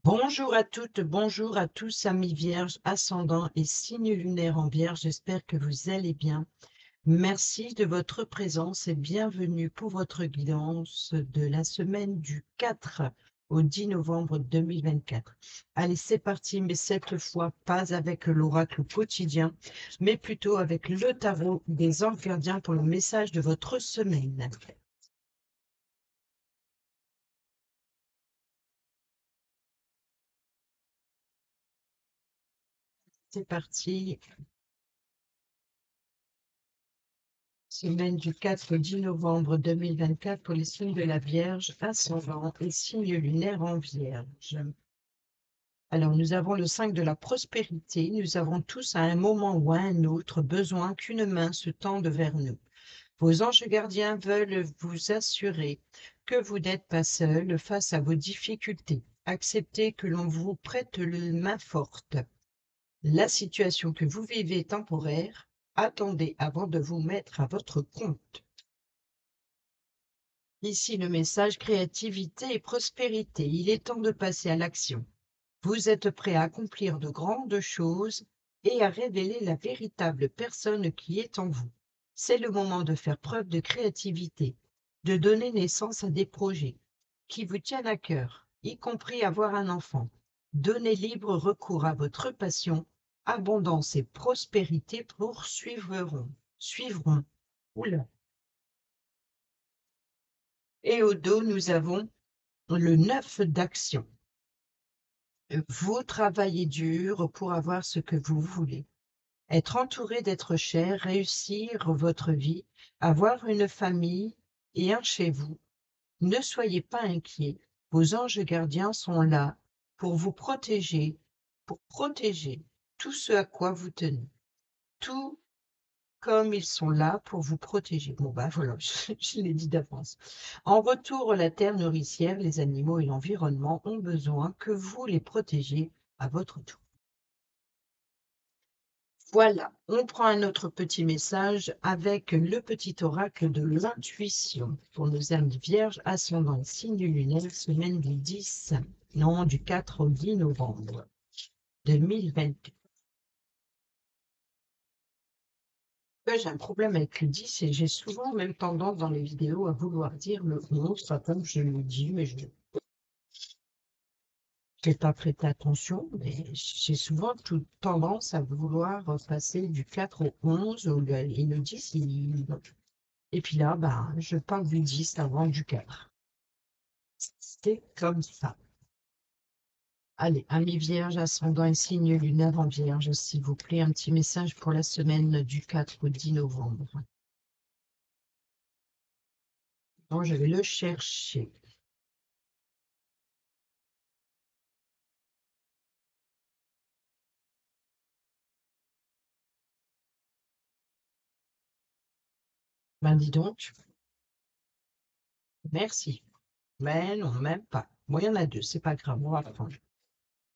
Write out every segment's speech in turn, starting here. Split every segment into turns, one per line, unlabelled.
Bonjour à toutes, bonjour à tous, amis vierges, ascendant et signe lunaire en vierge. J'espère que vous allez bien. Merci de votre présence et bienvenue pour votre guidance de la semaine du 4 au 10 novembre 2024. Allez, c'est parti, mais cette fois, pas avec l'oracle quotidien, mais plutôt avec le tarot des anges gardiens pour le message de votre semaine. C'est parti. Semaine du 4 au 10 novembre 2024 pour les signes de la Vierge, ascendant et signe lunaire en Vierge. Alors, nous avons le 5 de la prospérité. Nous avons tous à un moment ou à un autre besoin qu'une main se tende vers nous. Vos anges gardiens veulent vous assurer que vous n'êtes pas seul face à vos difficultés. Acceptez que l'on vous prête le main forte. La situation que vous vivez est temporaire. Attendez avant de vous mettre à votre compte. Ici le message créativité et prospérité. Il est temps de passer à l'action. Vous êtes prêt à accomplir de grandes choses et à révéler la véritable personne qui est en vous. C'est le moment de faire preuve de créativité, de donner naissance à des projets qui vous tiennent à cœur, y compris avoir un enfant. Donnez libre recours à votre passion. Abondance et prospérité suivront. Oula. Et au dos, nous avons le 9 d'action. Vous travaillez dur pour avoir ce que vous voulez. Être entouré d'êtres chers, réussir votre vie, avoir une famille et un chez vous. Ne soyez pas inquiets. Vos anges gardiens sont là pour vous protéger, pour protéger tout ce à quoi vous tenez. Tout comme ils sont là pour vous protéger. Bon, bah voilà, je l'ai dit d'avance. En retour, la terre nourricière, les animaux et l'environnement ont besoin que vous les protégiez à votre tour. Voilà, on prend un autre petit message avec le petit oracle de l'intuition pour nos amis vierges, ascendant signe lunaire, semaine du 10, non, du 4 au 10 novembre 2024. J'ai un problème avec le 10 et j'ai souvent même tendance dans les vidéos à vouloir dire le 11, pas comme je le dis, mais je n'ai pas prêté attention, mais j'ai souvent toute tendance à vouloir passer du 4 au 11, et le 10, et puis là, ben, je parle du 10 avant du 4. C'est comme ça. Allez, amis vierges, ascendant et signe lunaire en vierge, s'il vous plaît, un petit message pour la semaine du 4 au 10 novembre. Bon, je vais le chercher. Ben, dis donc, merci. Mais non, même pas. Bon, il y en a deux, c'est pas grave, on va prendre.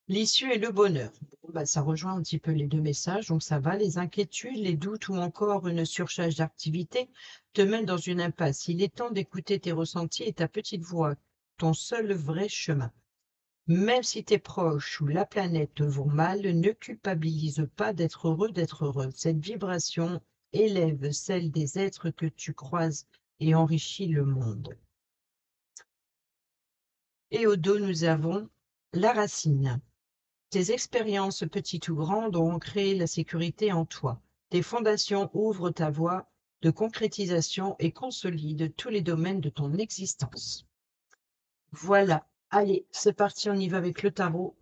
L'issue et le bonheur. Bon, bah, ça rejoint un petit peu les deux messages, donc ça va. Les inquiétudes, les doutes ou encore une surcharge d'activité te mènent dans une impasse. Il est temps d'écouter tes ressentis et ta petite voix, ton seul vrai chemin. Même si tes proches ou la planète vont mal, ne culpabilise pas d'être heureux, d'être heureux. Cette vibration élève celle des êtres que tu croises et enrichit le monde. Et au dos, nous avons la racine. Tes expériences, petites ou grandes, ont créé la sécurité en toi. Tes fondations ouvrent ta voie de concrétisation et consolident tous les domaines de ton existence. Voilà. Allez, c'est parti, on y va avec le tarot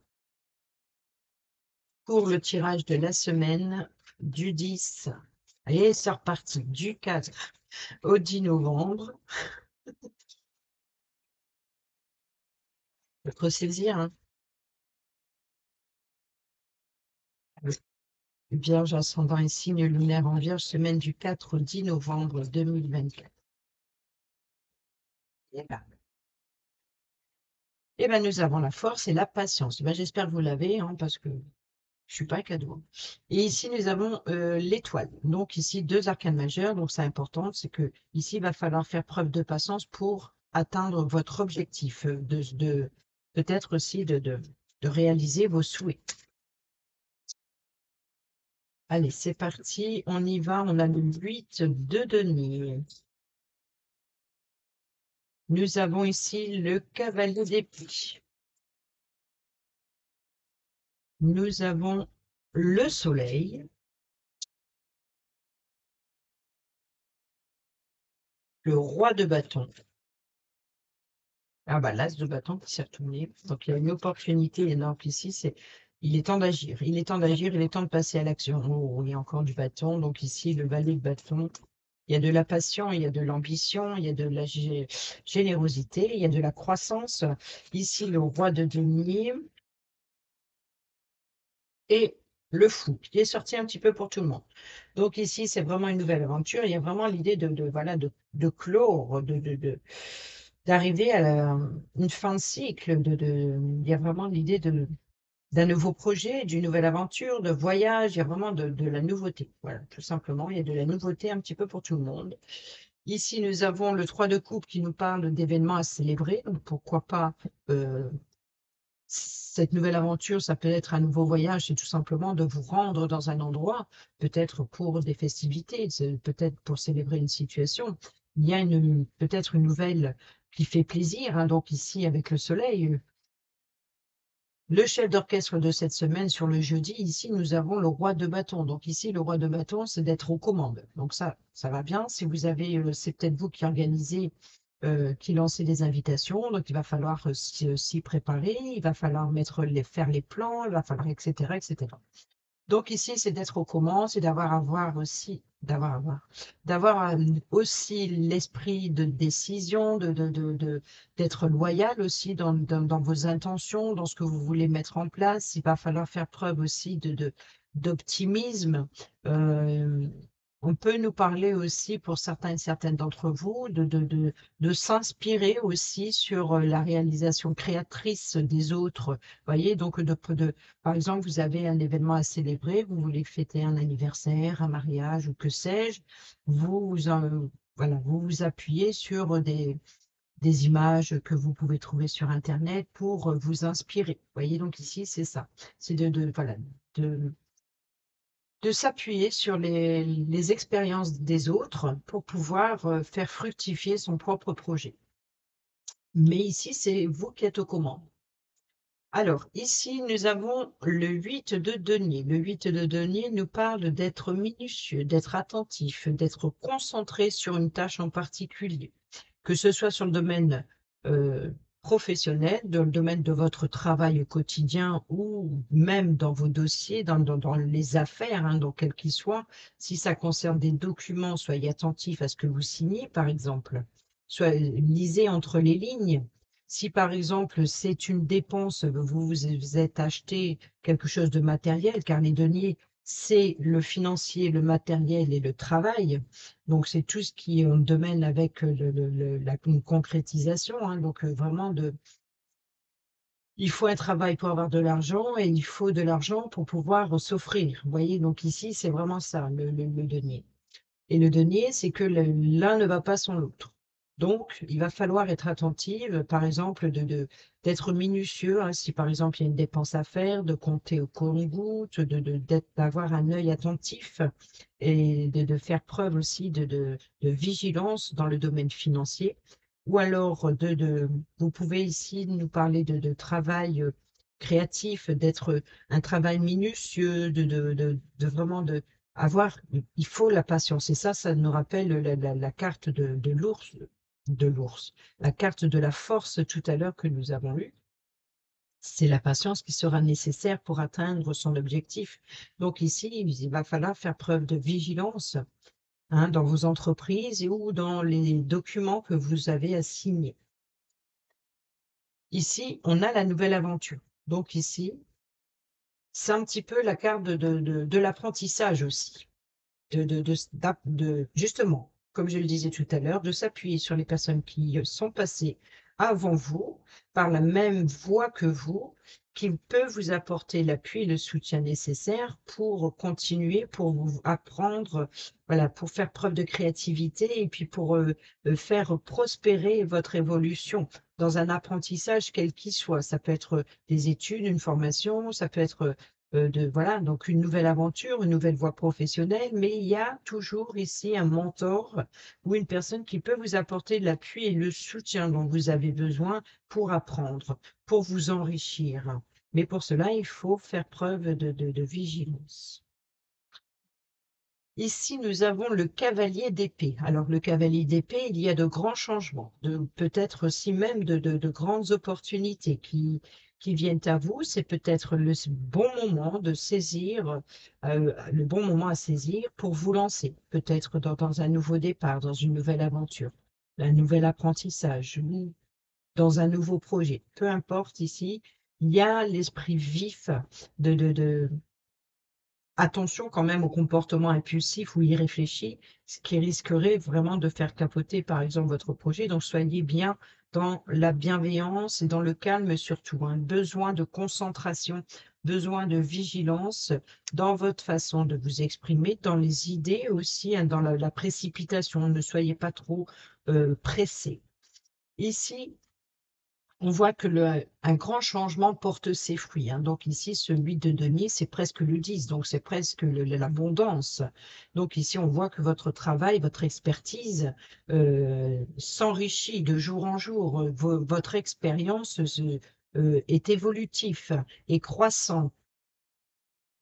pour le tirage de la semaine du 10. Allez, c'est reparti, du 4 au 10 novembre. Faut te ressaisir, hein. Vierge ascendant et signe lunaire en Vierge, semaine du 4 au 10 novembre 2024. Et ben, nous avons la force et la patience. Ben, j'espère que vous l'avez, hein, parce que je suis pas un cadeau. Et ici, nous avons l'étoile. Donc ici, deux arcanes majeures. Donc c'est important, c'est que ici, il va falloir faire preuve de patience pour atteindre votre objectif, peut-être aussi de de réaliser vos souhaits. Allez, c'est parti, on y va, on a le 8 de denier. Nous avons ici le cavalier d'épée. Nous avons le soleil, le roi de bâton. Ah bah l'as de bâton qui s'est retourné. Donc il y a une opportunité énorme ici, il est temps d'agir, il est temps d'agir, il est temps de passer à l'action. Oh, il y a encore du bâton, donc ici le valet de bâton. Il y a de la passion, il y a de l'ambition, il y a de la générosité, il y a de la croissance. Ici le roi de denier et le fou qui est sorti un petit peu pour tout le monde. Donc ici c'est vraiment une nouvelle aventure. Il y a vraiment l'idée voilà de clore, d'arriver à une fin de cycle. Il y a vraiment l'idée d'un nouveau projet, d'une nouvelle aventure, de voyage. Il y a vraiment de la nouveauté. Voilà, tout simplement, il y a de la nouveauté un petit peu pour tout le monde. Ici, nous avons le 3 de coupe qui nous parle d'événements à célébrer. Donc, pourquoi pas cette nouvelle aventure, ça peut être un nouveau voyage, c'est tout simplement de vous rendre dans un endroit, peut-être pour des festivités, peut-être pour célébrer une situation. Il y a peut-être une nouvelle qui fait plaisir, hein, donc ici avec le soleil. Le chef d'orchestre de cette semaine sur le jeudi, ici nous avons le roi de bâton. Donc ici le roi de bâton, c'est d'être aux commandes. Donc ça va bien. Si vous avez, c'est peut-être vous qui organisez, qui lancez des invitations, donc il va falloir s'y préparer, il va falloir faire les plans, il va falloir etc. etc. Donc ici, c'est d'être aux commandes, c'est d'avoir aussi l'esprit de décision, d'être loyal aussi dans vos intentions, dans ce que vous voulez mettre en place. Il va falloir faire preuve aussi d'optimisme. Euh, on peut nous parler aussi, pour certains et certaines d'entre vous, de s'inspirer aussi sur la réalisation créatrice des autres. Voyez, donc par exemple, vous avez un événement à célébrer, vous voulez fêter un anniversaire, un mariage ou que sais-je, voilà, vous vous appuyez sur des images que vous pouvez trouver sur Internet pour vous inspirer. Voyez, donc ici, c'est ça. C'est voilà, de s'appuyer sur les expériences des autres pour pouvoir faire fructifier son propre projet. Mais ici, c'est vous qui êtes aux commandes. Alors, ici, nous avons le 8 de denier. Le 8 de denier nous parle d'être minutieux, d'être attentif, d'être concentré sur une tâche en particulier, que ce soit sur le domaine professionnel, dans le domaine de votre travail au quotidien ou même dans vos dossiers, dans les affaires, hein, donc quels qu'ils soient. Si ça concerne des documents, soyez attentif à ce que vous signez, par exemple. Lisez entre les lignes. Si par exemple c'est une dépense, vous êtes acheté quelque chose de matériel, car les deniers, c'est le financier, le matériel et le travail. Donc c'est tout ce qui est en domaine avec une concrétisation. Hein. Donc vraiment, il faut un travail pour avoir de l'argent et il faut de l'argent pour pouvoir s'offrir. Vous voyez, donc ici c'est vraiment ça, le denier. Et le denier, c'est que l'un ne va pas sans l'autre. Donc, il va falloir être attentive, par exemple, d'être minutieux, hein, si par exemple il y a une dépense à faire, de compter au compte-gouttes, d'avoir un œil attentif et de faire preuve aussi de vigilance dans le domaine financier. Ou alors, vous pouvez ici nous parler de travail créatif, d'être un travail minutieux, vraiment il faut la patience. Et ça nous rappelle la carte de l'ours, la carte de la force tout à l'heure que nous avons eue. C'est la patience qui sera nécessaire pour atteindre son objectif. Donc ici, il va falloir faire preuve de vigilance, hein, dans vos entreprises ou dans les documents que vous avez à signer. Ici, on a la nouvelle aventure. Donc ici, c'est un petit peu la carte de l'apprentissage aussi. Justement, comme je le disais tout à l'heure, de s'appuyer sur les personnes qui sont passées avant vous, par la même voie que vous, qui peuvent vous apporter l'appui et le soutien nécessaire pour continuer, pour vous apprendre, voilà, pour faire preuve de créativité et puis pour faire prospérer votre évolution. dans un apprentissage quel qu'il soit. Ça peut être des études, une formation, ça peut être voilà, donc une nouvelle aventure, une nouvelle voie professionnelle, mais il y a toujours ici un mentor ou une personne qui peut vous apporter l'appui et le soutien dont vous avez besoin pour apprendre, pour vous enrichir. Mais pour cela, il faut faire preuve de vigilance. Ici, nous avons le cavalier d'épée. Alors, le cavalier d'épée, il y a de grands changements, peut-être aussi même de grandes opportunités qui viennent à vous. C'est peut-être le bon moment de saisir, le bon moment à saisir pour vous lancer, peut-être dans un nouveau départ, dans une nouvelle aventure, un nouvel apprentissage, ou dans un nouveau projet. Peu importe ici, il y a l'esprit vif de attention quand même au comportement impulsif ou irréfléchi, ce qui risquerait vraiment de faire capoter, par exemple, votre projet. Donc, soyez bien dans la bienveillance et dans le calme surtout. Un besoin de concentration, besoin de vigilance dans votre façon de vous exprimer, dans les idées aussi, hein, dans la précipitation. Ne soyez pas trop pressé. Ici, on voit que un grand changement porte ses fruits, hein. Donc ici, ce 8 de denier, c'est presque le 10, donc c'est presque l'abondance. Donc ici, on voit que votre travail, votre expertise s'enrichit de jour en jour. Votre expérience est évolutive et croissante.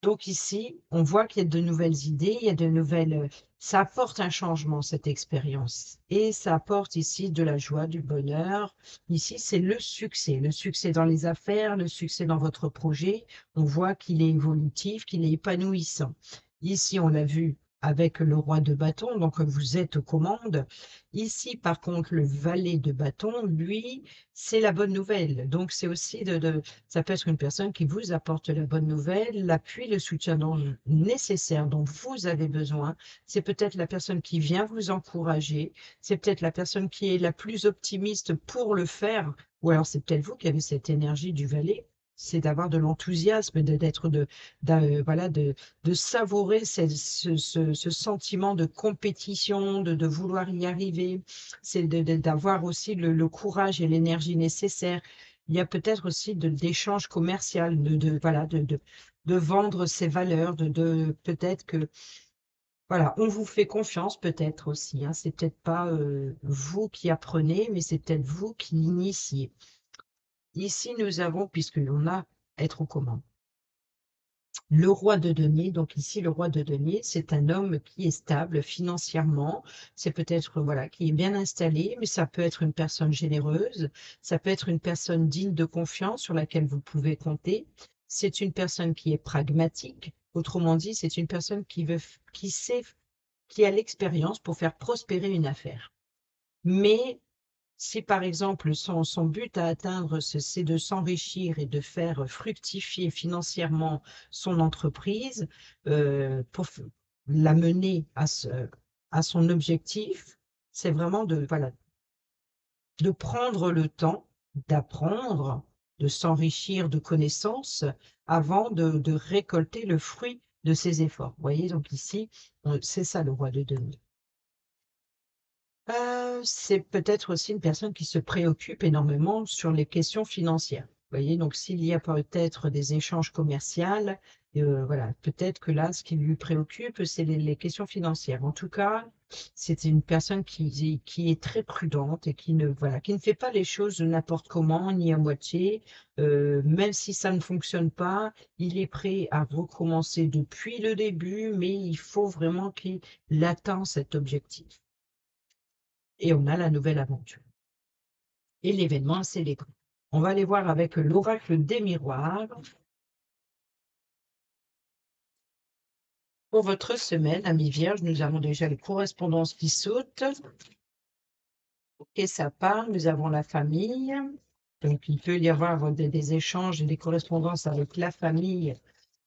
Donc ici, on voit qu'il y a de nouvelles idées, il y a de nouvelles... Ça apporte un changement, cette expérience. Et ça apporte ici de la joie, du bonheur. Ici, c'est le succès dans les affaires, le succès dans votre projet. On voit qu'il est évolutif, qu'il est épanouissant. Ici, on l'a vu avec le roi de bâton, donc vous êtes aux commandes. Ici, par contre, le valet de bâton, lui, c'est la bonne nouvelle. Donc, c'est aussi ça peut être une personne qui vous apporte la bonne nouvelle, l'appui, le soutien nécessaire dont vous avez besoin. C'est peut-être la personne qui vient vous encourager. C'est peut-être la personne qui est la plus optimiste pour le faire. Ou alors c'est peut-être vous qui avez cette énergie du valet. C'est d'avoir de l'enthousiasme, voilà, de savourer ce sentiment de compétition, de vouloir y arriver. C'est d'avoir aussi le courage et l'énergie nécessaires. Il y a peut-être aussi d'échanges commerciaux, voilà, de vendre ses valeurs, peut-être que, voilà, on vous fait confiance peut-être aussi, hein. C'est peut-être pas vous qui apprenez, mais c'est peut-être vous qui initiez. Ici, nous avons, puisque l'on a être aux commandes, le roi de denier. Donc ici, le roi de denier, c'est un homme qui est stable financièrement. C'est peut-être, voilà, qui est bien installé, mais ça peut être une personne généreuse. Ça peut être une personne digne de confiance sur laquelle vous pouvez compter. C'est une personne qui est pragmatique. Autrement dit, c'est une personne qui sait, qui a l'expérience pour faire prospérer une affaire. Mais si par exemple son but à atteindre, c'est de s'enrichir et de faire fructifier financièrement son entreprise, pour la mener à son objectif, c'est vraiment voilà, de prendre le temps d'apprendre, de s'enrichir de connaissances avant de récolter le fruit de ses efforts. Vous voyez, donc ici, c'est ça le roi de denier. C'est peut-être aussi une personne qui se préoccupe énormément sur les questions financières. Vous voyez, donc s'il y a peut-être des échanges commerciaux, voilà, peut-être que là, ce qui lui préoccupe, c'est les questions financières. En tout cas, c'est une personne qui est très prudente et voilà, qui ne fait pas les choses n'importe comment, ni à moitié. Même si ça ne fonctionne pas, il est prêt à recommencer depuis le début, mais il faut vraiment qu'il atteigne cet objectif. Et on a la nouvelle aventure et l'événement à célébrer. On va aller voir avec l'oracle des miroirs pour votre semaine, amis vierges. Nous avons déjà les correspondances qui sautent. Et ça part, nous avons la famille. Donc, il peut y avoir des échanges et des correspondances avec la famille,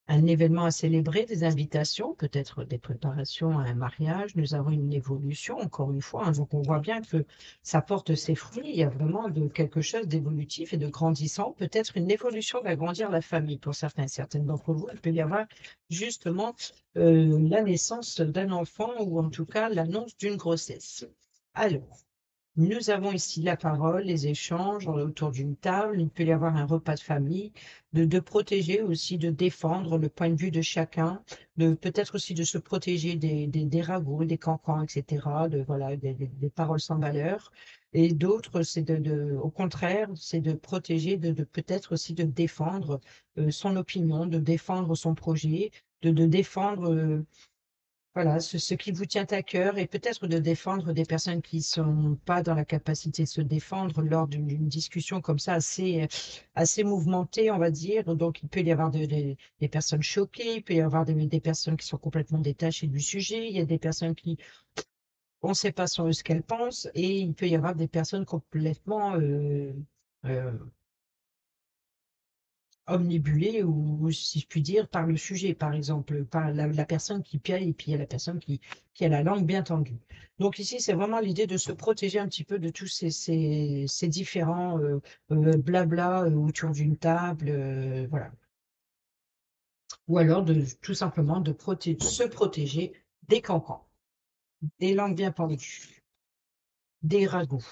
un événement à célébrer, des invitations, peut-être des préparations à un mariage. Nous avons une évolution, encore une fois, hein. Donc, on voit bien que ça porte ses fruits. Il y a vraiment quelque chose d'évolutif et de grandissant. Peut-être une évolution d'agrandir la famille pour certaines d'entre vous. Il peut y avoir justement la naissance d'un enfant ou en tout cas l'annonce d'une grossesse. Alors, Nous avons ici la parole, les échanges autour d'une table. Il peut y avoir un repas de famille, de protéger aussi, de défendre le point de vue de chacun, de peut-être aussi de se protéger des ragots, des cancans, etc., voilà, des paroles sans valeur. Et d'autres, c'est au contraire, c'est de protéger, de peut-être aussi de défendre son opinion, de défendre son projet, de défendre voilà, ce qui vous tient à cœur et peut-être de défendre des personnes qui sont pas dans la capacité de se défendre lors d'une discussion comme ça assez mouvementée, on va dire. Donc, il peut y avoir des personnes choquées, il peut y avoir des personnes qui sont complètement détachées du sujet, il y a des personnes qui, on ne sait pas ce qu'elles pensent et il peut y avoir des personnes complètement euh, omnibulé ou si je puis dire, par le sujet, par exemple, par la personne qui piaille et puis il y a la personne qui a la langue bien tendue. Donc ici, c'est vraiment l'idée de se protéger un petit peu de tous ces différents blabla autour d'une table, voilà. Ou alors tout simplement de se protéger des cancans, des langues bien pendues, des ragots.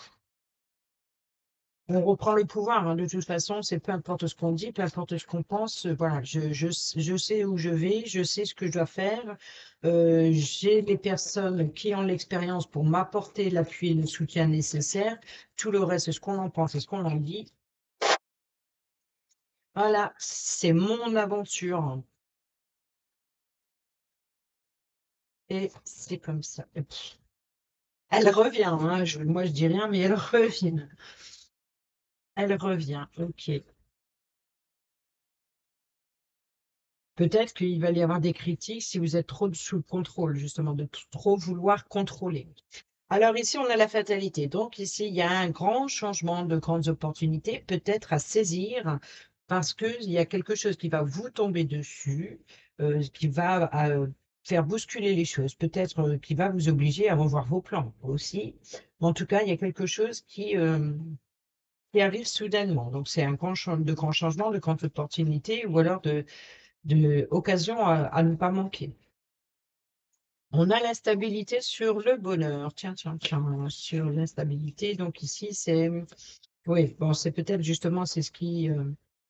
On reprend le pouvoir, hein, de toute façon, c'est peu importe ce qu'on dit, peu importe ce qu'on pense, voilà, je sais où je vais, je sais ce que je dois faire, j'ai les personnes qui ont l'expérience pour m'apporter l'appui et le soutien nécessaire, tout le reste, ce qu'on en pense et ce qu'on en dit, voilà, c'est mon aventure et c'est comme ça. Elle revient, hein, moi je dis rien, mais elle revient. Elle revient, ok. Peut-être qu'il va y avoir des critiques si vous êtes trop sous le contrôle, justement, de trop vouloir contrôler. Alors ici, on a la fatalité. Donc ici, il y a un grand changement, de grandes opportunités, peut-être à saisir, parce qu'il y a quelque chose qui va vous tomber dessus, qui va faire bousculer les choses, peut-être qui va vous obliger à revoir vos plans aussi. Mais en tout cas, il y a quelque chose qui arrive soudainement. Donc c'est de grands changements, de grandes opportunités, ou alors de occasion à ne pas manquer. On a l'instabilité sur le bonheur. Tiens, tiens, tiens, sur l'instabilité. Donc ici, c'est, oui, bon, c'est peut-être justement, c'est ce qui,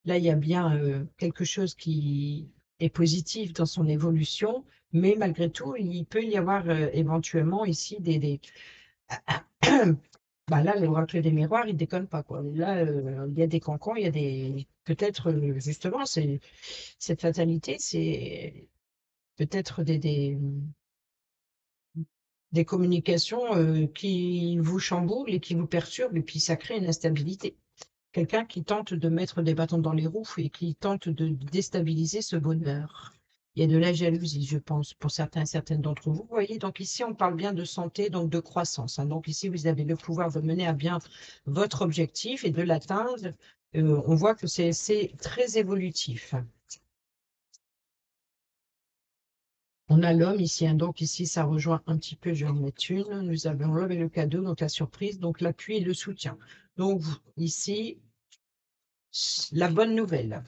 là, il y a bien quelque chose qui est positif dans son évolution, mais malgré tout, il peut y avoir éventuellement ici bah là, l'oracle des miroirs, il déconne pas, quoi. Là, il y a des cancans, il y a peut-être, justement, cette fatalité, c'est peut-être des communications qui vous chamboulent et qui vous perturbent, et puis ça crée une instabilité. Quelqu'un qui tente de mettre des bâtons dans les roues et qui tente de déstabiliser ce bonheur. Il y a de la jalousie, je pense, pour certains et certaines d'entre vous. Vous voyez, donc ici, on parle bien de santé, donc de croissance, hein. Donc ici, vous avez le pouvoir de mener à bien votre objectif et de l'atteindre. On voit que c'est très évolutif. On a l'homme ici, hein, donc ici, ça rejoint un petit peu, je vais en mettre une. Nous avons l'homme et le cadeau, donc la surprise, donc l'appui et le soutien. Donc ici, la bonne nouvelle.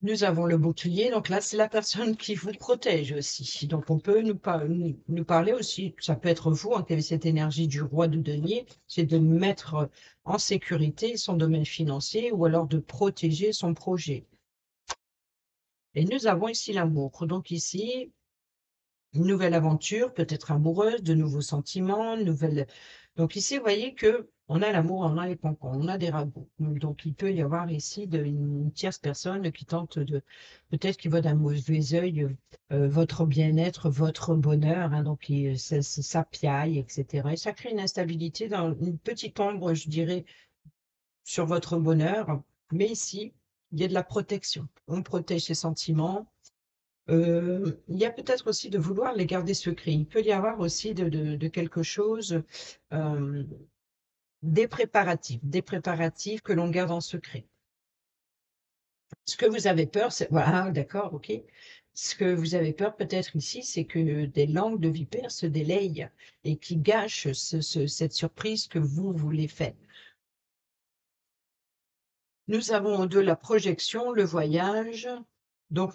Nous avons le bouclier, donc là, c'est la personne qui vous protège aussi. Donc on peut nous parler aussi, ça peut être vous, hein, qui avez cette énergie du roi de denier, c'est de mettre en sécurité son domaine financier ou alors de protéger son projet. Et nous avons ici l'amour. Donc ici, une nouvelle aventure, peut-être amoureuse, de nouveaux sentiments, nouvelles. Donc ici, vous voyez que on a l'amour, on a les pompons, on a des ragots. Donc il peut y avoir ici une tierce personne qui tente peut-être qui voit d'un mauvais œil votre bien-être, votre bonheur, hein, donc ça piaille, etc. Et ça crée une instabilité dans une petite ombre, je dirais, sur votre bonheur. Mais ici, il y a de la protection. On protège ses sentiments, il y a peut-être aussi de vouloir les garder secrets. Il peut y avoir aussi de quelque chose, euh, des préparatifs que l'on garde en secret. Ce que vous avez peur, c'est... Voilà, d'accord, ok. Ce que vous avez peur peut-être ici, c'est que des langues de vipères se délayent et qui gâchent cette surprise que vous voulez faire. Nous avons de la projection, le voyage, donc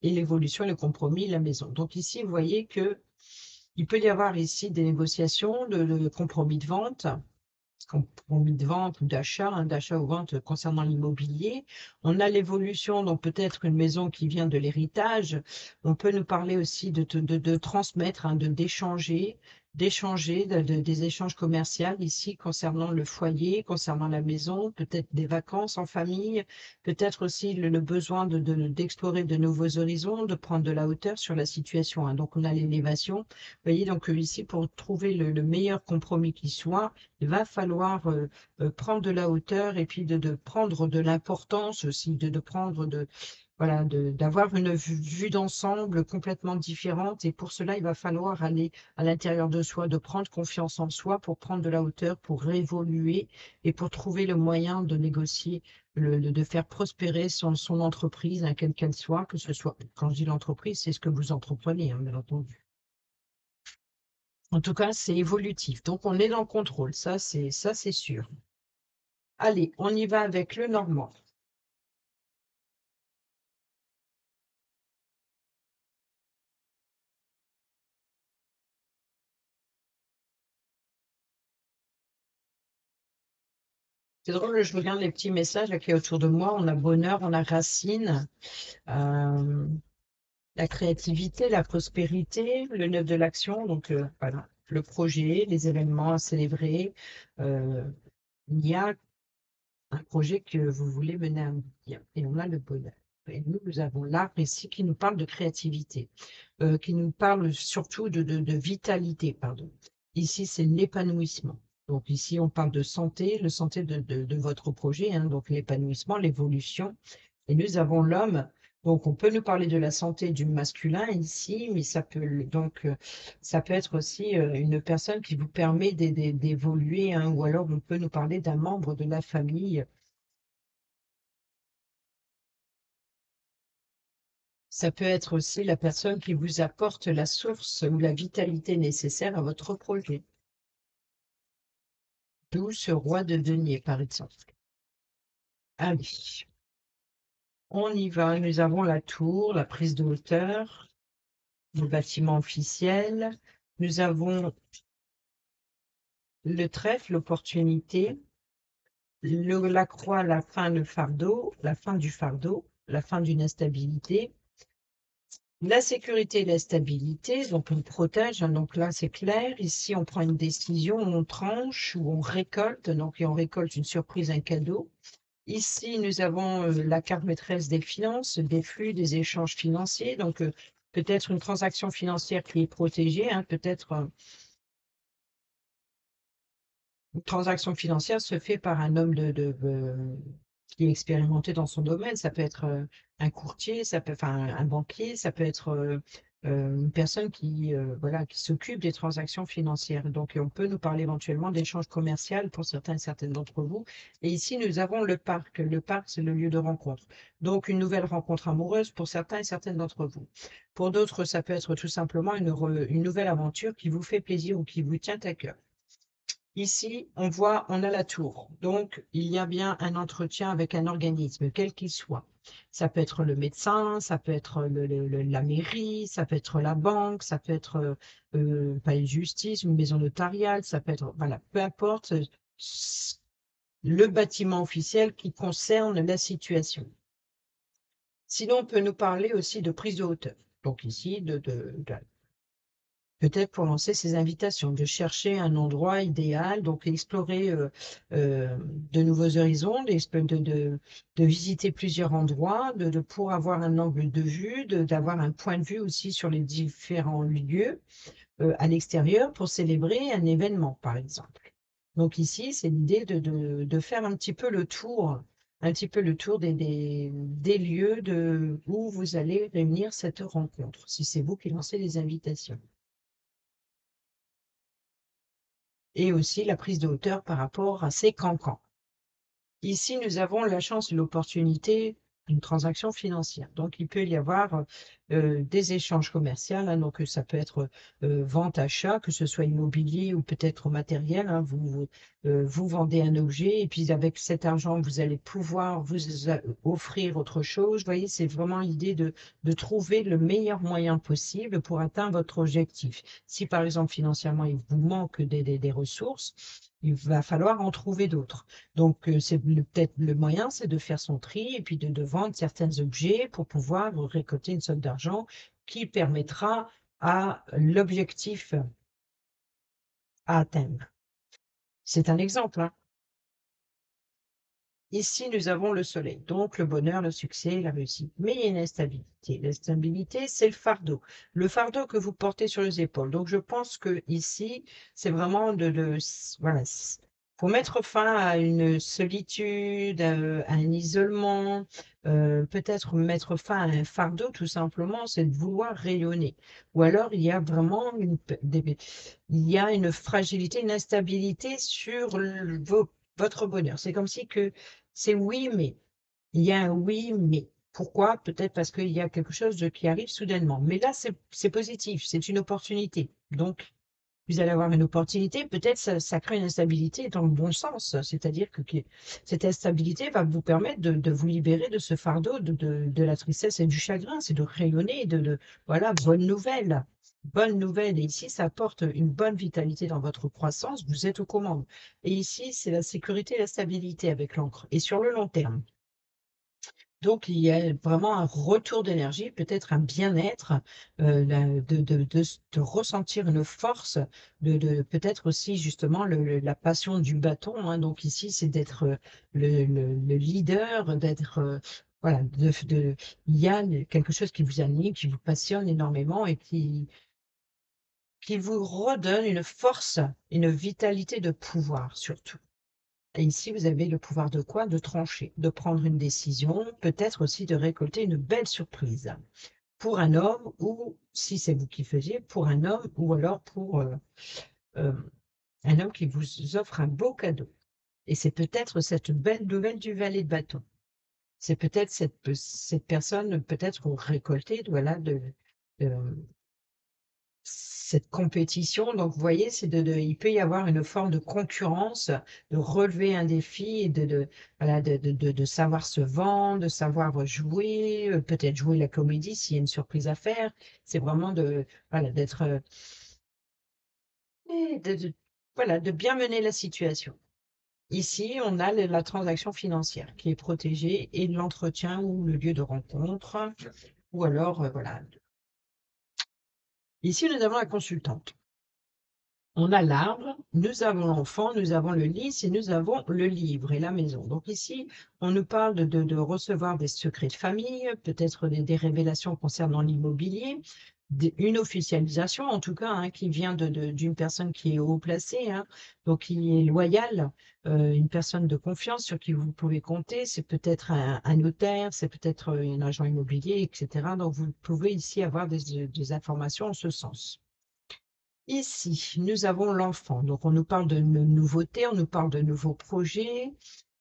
et l'évolution, le compromis, la maison. Donc ici, vous voyez que Il peut y avoir ici des négociations de compromis de vente, compromis de vente ou d'achat, hein, d'achat ou vente concernant l'immobilier. On a l'évolution, donc peut-être une maison qui vient de l'héritage. On peut nous parler aussi de transmettre, hein, d'échanger, des échanges commerciaux ici concernant le foyer, concernant la maison, peut-être des vacances en famille, peut-être aussi le besoin d'explorer de nouveaux horizons, de prendre de la hauteur sur la situation, hein. Donc on a l'élévation. Vous voyez, donc ici, pour trouver le meilleur compromis qui soit, il va falloir prendre de la hauteur et puis de prendre de l'importance aussi, de prendre voilà, d'avoir une vue d'ensemble complètement différente. Et pour cela, il va falloir aller à l'intérieur de soi, de prendre confiance en soi pour prendre de la hauteur, pour évoluer et pour trouver le moyen de négocier, de faire prospérer son entreprise, hein, quelle qu'elle soit, que ce soit, quand je dis l'entreprise, c'est ce que vous entreprenez, hein, bien entendu. En tout cas, c'est évolutif. Donc, on est dans le contrôle. Ça, c'est sûr. Allez, on y va avec le normand. C'est drôle, je regarde les petits messages là, qui est autour de moi. On a bonheur, on a racine, euh, la créativité, la prospérité, le neuf de l'action. Donc, voilà, le projet, les événements à célébrer. Euh, il y a un projet que vous voulez mener à bien. Et on a le bonheur. Et nous avons l'art ici qui nous parle de créativité, qui nous parle surtout de vitalité, pardon. Ici, c'est l'épanouissement. Donc ici, on parle de santé, le santé de votre projet, hein, donc l'épanouissement, l'évolution. Et nous avons l'homme. Donc, on peut nous parler de la santé du masculin ici, mais ça peut être aussi une personne qui vous permet d'évoluer, hein, ou alors on peut nous parler d'un membre de la famille. Ça peut être aussi la personne qui vous apporte la source ou la vitalité nécessaire à votre projet. D'où ce roi de denier, par exemple. Allez, on y va. Nous avons la tour, la prise de hauteur, le bâtiment officiel. Nous avons le trèfle, l'opportunité, la croix, la fin, le fardeau, la fin du fardeau, la fin d'une instabilité. La sécurité et la stabilité, donc on protège, hein, donc là c'est clair. Ici on prend une décision, on tranche ou on récolte, donc et on récolte une surprise, un cadeau. Ici nous avons la carte maîtresse des finances, des flux, des échanges financiers, donc peut-être une transaction financière qui est protégée, hein, peut-être une transaction financière se fait par un homme qui est expérimenté dans son domaine. Ça peut être un courtier, enfin un banquier, ça peut être une personne voilà, qui s'occupe des transactions financières. Donc, on peut nous parler éventuellement d'échanges commerciaux pour certains et certaines d'entre vous. Et ici, nous avons le parc. Le parc, c'est le lieu de rencontre. Donc, une nouvelle rencontre amoureuse pour certains et certaines d'entre vous. Pour d'autres, ça peut être tout simplement une nouvelle aventure qui vous fait plaisir ou qui vous tient à cœur. Ici, on a la tour. Donc, il y a bien un entretien avec un organisme, quel qu'il soit. Ça peut être le médecin, ça peut être la mairie, ça peut être la banque, ça peut être palais de justice, une maison notariale, ça peut être, voilà, peu importe le bâtiment officiel qui concerne la situation. Sinon, on peut nous parler aussi de prise de hauteur. Donc ici, peut-être pour lancer ces invitations, de chercher un endroit idéal, donc explorer de nouveaux horizons, de visiter plusieurs endroits, pour avoir un angle de vue, d'avoir un point de vue aussi sur les différents lieux à l'extérieur pour célébrer un événement, par exemple. Donc ici, c'est l'idée de faire un petit peu le tour des lieux où vous allez réunir cette rencontre, si c'est vous qui lancez les invitations. Et aussi la prise de hauteur par rapport à ces cancans. Ici, nous avons la chance et l'opportunité une transaction financière. Donc, il peut y avoir des échanges commerciaux, hein, donc ça peut être vente, achat, que ce soit immobilier ou peut-être matériel, hein, vous vendez un objet et puis avec cet argent, vous allez pouvoir vous offrir autre chose. Vous voyez, c'est vraiment l'idée de trouver le meilleur moyen possible pour atteindre votre objectif. Si par exemple financièrement, il vous manque des ressources, il va falloir en trouver d'autres. Donc, c'est peut-être le moyen, c'est de faire son tri et puis de vendre certains objets pour pouvoir récolter une somme d'argent qui permettra à l'objectif à atteindre. C'est un exemple, hein. Ici, nous avons le soleil, donc le bonheur, le succès, la réussite. Mais il y a une instabilité. L'instabilité, c'est le fardeau que vous portez sur les épaules. Donc, je pense que ici, c'est vraiment voilà, pour mettre fin à une solitude, à un isolement, peut-être mettre fin à un fardeau, tout simplement, c'est de vouloir rayonner. Ou alors, il y a vraiment il y a une fragilité, une instabilité sur votre bonheur. C'est comme si que c'est oui, mais. Il y a un oui, mais. Pourquoi? Peut-être parce qu'il y a quelque chose qui arrive soudainement. Mais là, c'est positif, c'est une opportunité. Donc, vous allez avoir une opportunité. Peut-être ça crée une instabilité dans le bon sens. C'est-à-dire que cette instabilité va vous permettre de vous libérer de ce fardeau, de la tristesse et du chagrin. C'est de rayonner, voilà, bonne nouvelle. Bonne nouvelle. Et ici, ça apporte une bonne vitalité dans votre croissance. Vous êtes aux commandes. Et ici, c'est la sécurité et la stabilité avec l'encre. Et sur le long terme. Donc, il y a vraiment un retour d'énergie, peut-être un bien-être, de ressentir une force, peut-être aussi justement la passion du bâton, hein. Donc ici, c'est d'être le leader, d'être voilà, il y a quelque chose qui vous anime, qui vous passionne énormément et qui vous redonne une force, une vitalité de pouvoir surtout. Et ici, vous avez le pouvoir de quoi? De trancher, de prendre une décision, peut-être aussi de récolter une belle surprise pour un homme ou, si c'est vous qui faisiez, pour un homme ou alors pour euh, un homme qui vous offre un beau cadeau. Et c'est peut-être cette belle nouvelle du valet de bâton. C'est peut-être cette personne, peut-être récoltée, voilà, de, cette compétition. Donc, vous voyez, il peut y avoir une forme de concurrence, de relever un défi et voilà, de savoir se vendre, de savoir jouer, peut-être jouer la comédie s'il y a une surprise à faire. C'est vraiment voilà, voilà, de bien mener la situation. Ici, on a la transaction financière qui est protégée et l'entretien ou le lieu de rencontre, ou alors, voilà. Ici, nous avons la consultante. On a l'arbre, nous avons l'enfant, nous avons le lys et nous avons le livre et la maison. Donc ici, on nous parle de recevoir des secrets de famille, peut-être des révélations concernant l'immobilier, une officialisation en tout cas, hein, qui vient d'une personne qui est haut placée, hein, donc qui est loyale, une personne de confiance sur qui vous pouvez compter. C'est peut-être un notaire, c'est peut-être un agent immobilier, etc. Donc vous pouvez ici avoir des informations en ce sens. Ici, nous avons l'enfant. Donc, on nous parle de nouveautés, on nous parle de nouveaux projets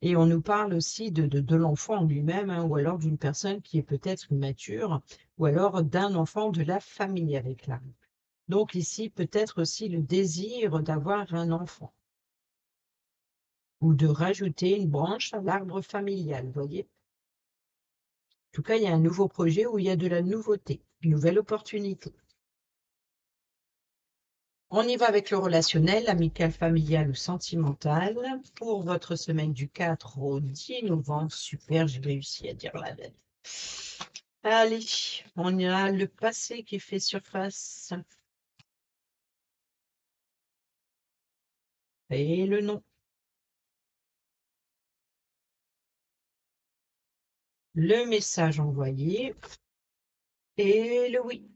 et on nous parle aussi de l'enfant en lui-même, hein, ou alors d'une personne qui est peut-être immature ou alors d'un enfant de la famille avec l'âme. Donc, ici, peut-être aussi le désir d'avoir un enfant ou de rajouter une branche à l'arbre familial, vous voyez. En tout cas, il y a un nouveau projet où il y a de la nouveauté, une nouvelle opportunité. On y va avec le relationnel, amical, familial ou sentimental. Pour votre semaine du 4 au 10 novembre, super, j'ai réussi à dire la date. Allez, on a le passé qui fait surface. Et le non. Le message envoyé. Et le oui.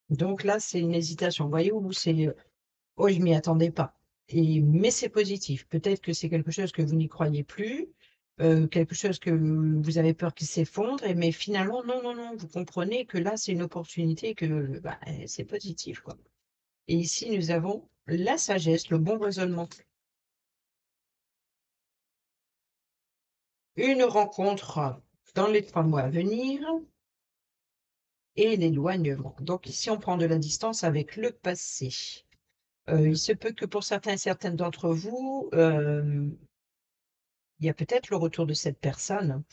Donc là, c'est une hésitation. Vous voyez où c'est oh, je m'y attendais pas. Mais c'est positif. Peut-être que c'est quelque chose que vous n'y croyez plus, quelque chose que vous avez peur qu'il s'effondre, mais finalement, non, non, non, vous comprenez que là, c'est une opportunité, que bah, c'est positif, quoi. Et ici, nous avons la sagesse, le bon raisonnement. Une rencontre dans les 3 mois à venir et l'éloignement. Donc ici, on prend de la distance avec le passé. Il se peut que pour certains et certaines d'entre vous, il y a peut-être le retour de cette personne,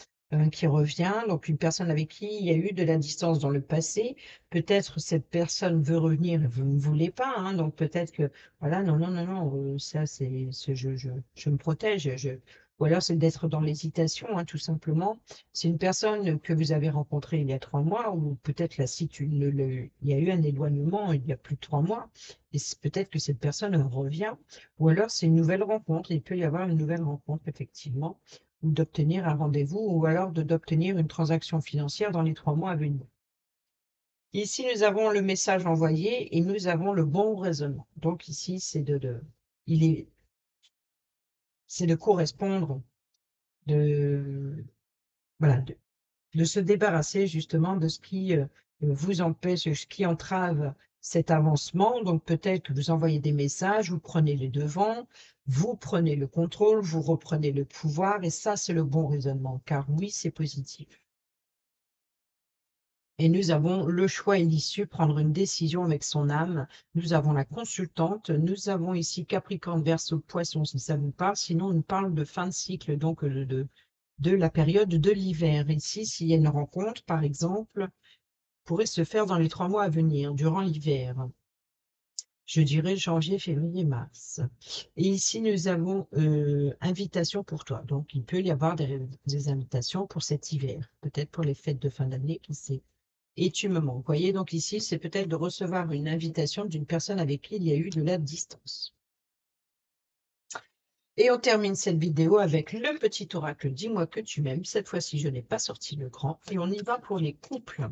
qui revient, donc une personne avec qui il y a eu de la distance dans le passé. Peut-être cette personne veut revenir et vous ne voulez pas, hein, donc peut-être que voilà, non, non, non, non, ça c'est je me protège, ou alors c'est d'être dans l'hésitation, hein, tout simplement. C'est une personne que vous avez rencontrée il y a 3 mois ou peut-être la situ le il y a eu un éloignement il y a plus de 3 mois et peut-être que cette personne revient ou alors c'est une nouvelle rencontre, il peut y avoir une nouvelle rencontre effectivement, ou d'obtenir un rendez-vous, ou alors d'obtenir une transaction financière dans les 3 mois à venir. Ici, nous avons le message envoyé et nous avons le bon raisonnement. Donc ici, c'est c'est de correspondre, de, voilà, de se débarrasser justement de ce qui vous empêche, ce qui entrave cet avancement. Donc peut-être que vous envoyez des messages, vous prenez les devants, vous prenez le contrôle, vous reprenez le pouvoir, et ça c'est le bon raisonnement, car oui, c'est positif. Et nous avons le choix et l'issue, prendre une décision avec son âme. Nous avons la consultante, nous avons ici Capricorne, Verseau, Poisson, si ça vous parle. Sinon, on parle de fin de cycle, donc de la période de l'hiver. Ici, s'il y a une rencontre, par exemple, pourrait se faire dans les 3 mois à venir, durant l'hiver. Je dirais janvier, février, mars. Et ici, nous avons invitation pour toi. Donc, il peut y avoir des invitations pour cet hiver, peut-être pour les fêtes de fin d'année, qui sait. Et tu me manques. Vous voyez, donc ici, c'est peut-être de recevoir une invitation d'une personne avec qui il y a eu de la distance. Et on termine cette vidéo avec le petit oracle. Dis-moi que tu m'aimes. Cette fois-ci, je n'ai pas sorti le grand. Et on y va pour les couples.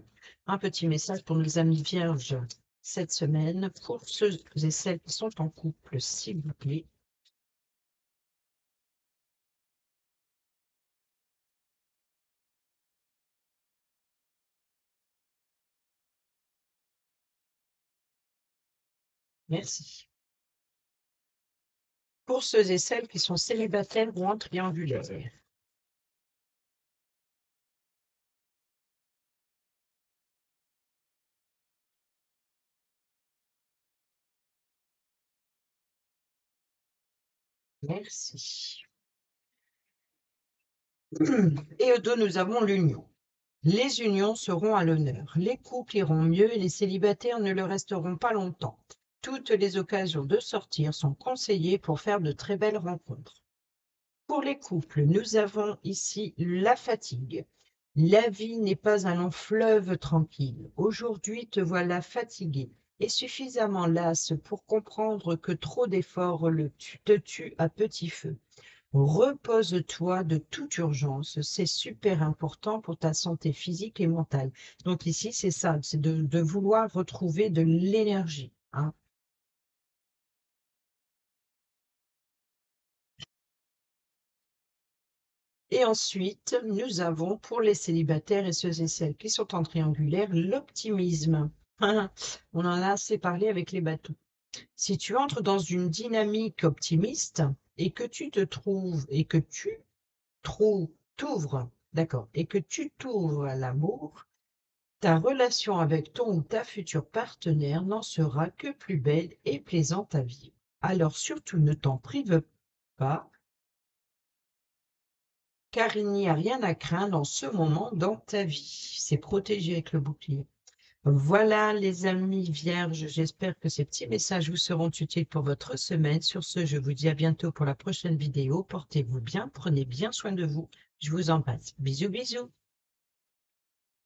Un petit message pour nos amis vierges cette semaine. Pour ceux et celles qui sont en couple, s'il vous plaît. Merci. Pour ceux et celles qui sont célibataires ou en triangulaire. Merci. Et au dos, nous avons l'union. Les unions seront à l'honneur, les couples iront mieux et les célibataires ne le resteront pas longtemps. Toutes les occasions de sortir sont conseillées pour faire de très belles rencontres. Pour les couples, nous avons ici la fatigue. La vie n'est pas un long fleuve tranquille. Aujourd'hui, te voilà fatigué et suffisamment lasse pour comprendre que trop d'efforts te tuent à petit feu. Repose-toi de toute urgence, c'est super important pour ta santé physique et mentale. Donc ici, c'est ça, c'est de vouloir retrouver de l'énergie, hein. Et ensuite, nous avons pour les célibataires et ceux et celles qui sont en triangulaire, l'optimisme. On en a assez parlé avec les bateaux. Si tu entres dans une dynamique optimiste et que tu te trouves et que tu t'ouvres, d'accord, et que tu t'ouvres à l'amour, ta relation avec ton ou ta future partenaire n'en sera que plus belle et plaisante à vivre. Alors surtout ne t'en prive pas, car il n'y a rien à craindre en ce moment dans ta vie. C'est protégé avec le bouclier. Voilà les amis vierges, j'espère que ces petits messages vous seront utiles pour votre semaine. Sur ce, je vous dis à bientôt pour la prochaine vidéo. Portez-vous bien, prenez bien soin de vous. Je vous embrasse. Bisous, bisous.